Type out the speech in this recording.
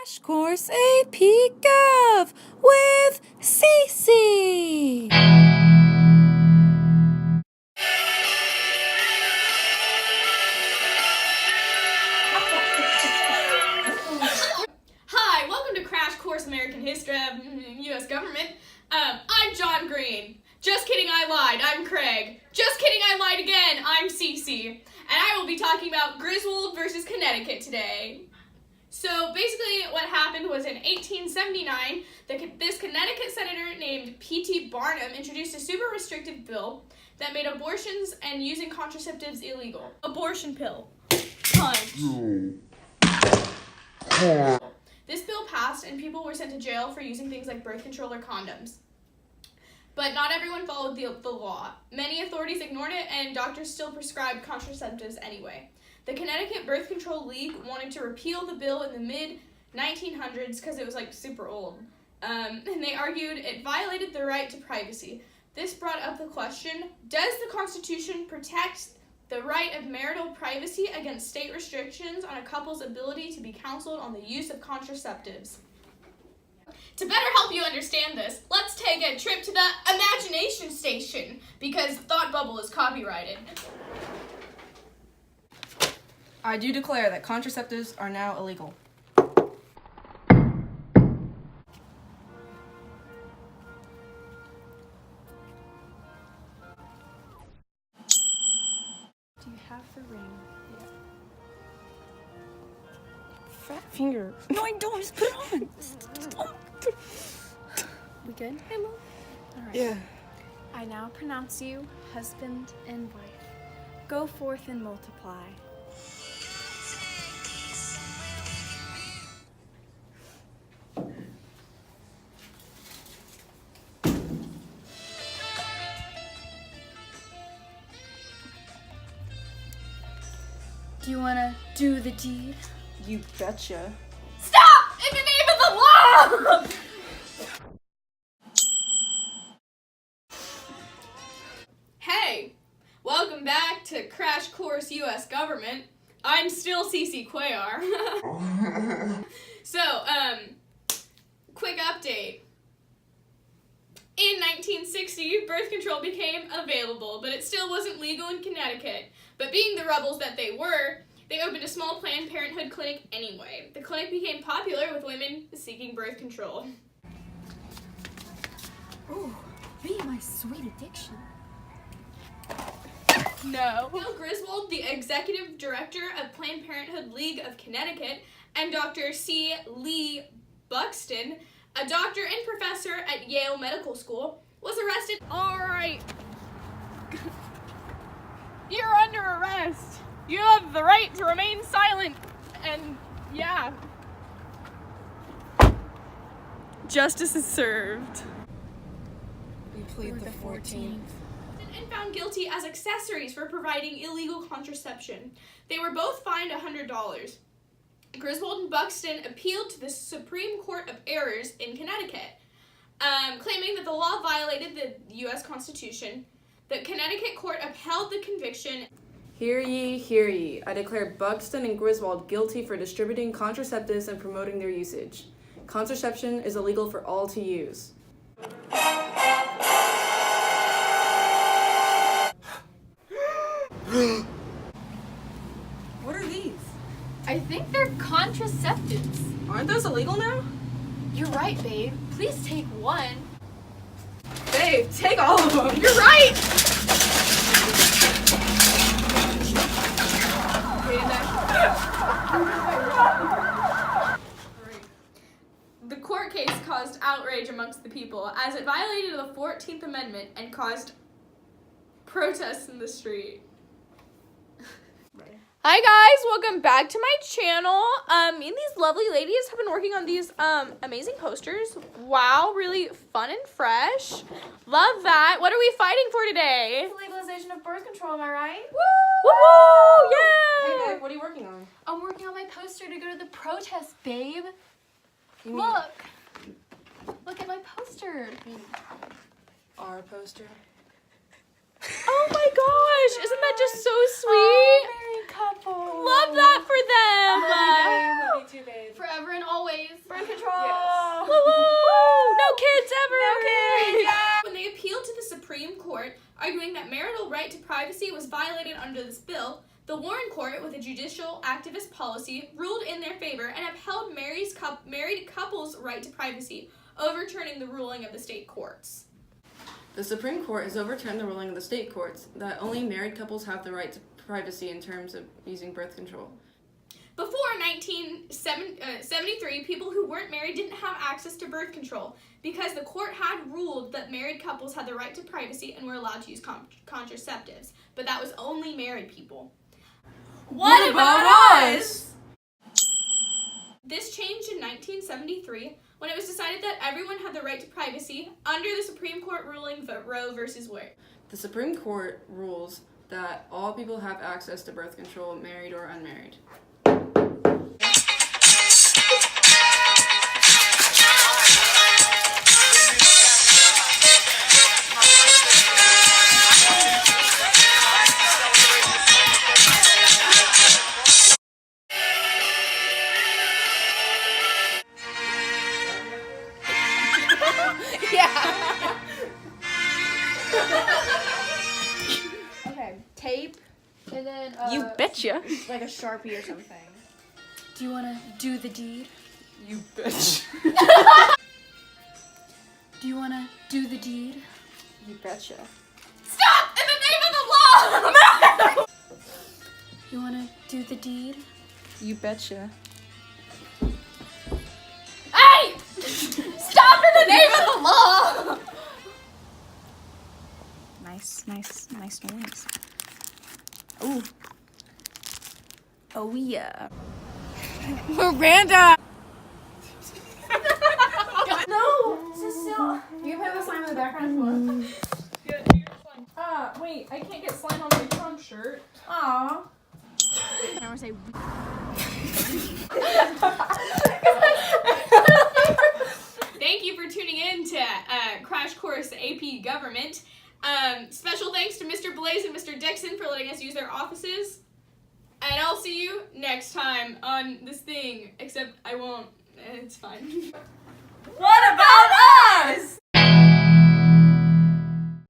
Crash Course AP Gov with Cece. Hi, welcome to Crash Course American History of U.S. Government. I'm John Green. Just kidding, I lied. I'm Craig. Just kidding, I lied again. I'm Cece. And I will be talking about Griswold versus Connecticut today. So basically what happened was in 1879, this Connecticut senator named P.T. Barnum introduced a super restrictive bill that made abortions and using contraceptives illegal. Abortion pill. Punch. This bill passed and people were sent to jail for using things like birth control or condoms. But not everyone followed the law. Many authorities ignored it and doctors still prescribed contraceptives anyway. The Connecticut Birth Control League wanted to repeal the bill in the mid-1900s because it was super old. And they argued it violated the right to privacy. This brought up the question, does the Constitution protect the right of marital privacy against state restrictions on a couple's ability to be counseled on the use of contraceptives? To better help you understand this, let's take a trip to the imagination station, because Thought Bubble is copyrighted. I do declare that contraceptives are now illegal. Do you have the ring? Yeah. Fat finger. No, I don't. Just put it on. We good? Hey, Mom. All right. Yeah. I now pronounce you husband and wife. Go forth and multiply. Do you want to do the deed? You betcha. Stop! In the name of the law! Hey, welcome back to Crash Course U.S. Government. I'm still Cece Cuellar. So, quick update. In 1960, birth control became available, but it still wasn't legal in Connecticut. But being the rebels that they were, they opened a small Planned Parenthood clinic anyway. The clinic became popular with women seeking birth control. Ooh, be my sweet addiction. No. Bill Griswold, the executive director of Planned Parenthood League of Connecticut, and Dr. C. Lee Buxton, a doctor and professor at Yale Medical School, was arrested. All right. You're under arrest. You have the right to remain silent. And yeah. Justice is served. We plead the 14th. And found guilty as accessories for providing illegal contraception. They were both fined $100. Griswold and Buxton appealed to the Supreme Court of Errors in Connecticut, claiming that the law violated the U.S. Constitution. The Connecticut court upheld the conviction. Hear ye, hear ye. I declare Buxton and Griswold guilty for distributing contraceptives and promoting their usage. Contraception is illegal for all to use. What are these? I think they're contraceptives. Aren't those illegal now? You're right, babe. Please take one. Babe, take all of them. You're right! The court case caused outrage amongst the people as it violated the 14th Amendment and caused protests in the street. Hi guys, welcome back to my channel. Me and these lovely ladies have been working on these amazing posters. Wow, really fun and fresh. Love that. What are we fighting for today? The legalization of birth control, am I right? Woo! Woo! Yeah! Hey babe, what are you working on? I'm working on my poster to go to the protest, babe. You mean Look at my poster. our poster? Oh my gosh, isn't that just so sweet? Oh, Merry couple. Love that for them. Me too, babe. Forever and always. Birth control. Woo woo. No kids ever. No kids. When they appealed to the Supreme Court, arguing that marital right to privacy was violated under this bill, the Warren Court, with a judicial activist policy, ruled in their favor and upheld married couples' right to privacy, overturning the ruling of the state courts. The Supreme Court has overturned the ruling of the state courts that only married couples have the right to privacy in terms of using birth control. Before 1973, people who weren't married didn't have access to birth control because the court had ruled that married couples had the right to privacy and were allowed to use contraceptives. But that was only married people. What about us? This changed in 1973 when it was decided that everyone had the right to privacy under the Supreme Court ruling Roe versus Wade. The Supreme Court rules that all people have access to birth control, married or unmarried. Okay, tape, and then You betcha. like a Sharpie or something. Do you want to do the deed? You bitch. Do you want to do the deed? You betcha. Stop! In the name of the law! You want to do the deed? You betcha. Hey! Stop in the name of the law! Nice noise. Ooh. Oh yeah. Miranda! No, sit still. You can put the slime in the background if you want. Wait, I can't get slime on my prom shirt. Aw. I want to say. Thank you for tuning in to Crash Course AP Government. Special thanks to Mr. Blaze and Mr. Dixon for letting us use their offices. And I'll see you next time on this thing. Except I won't. It's fine. What about us?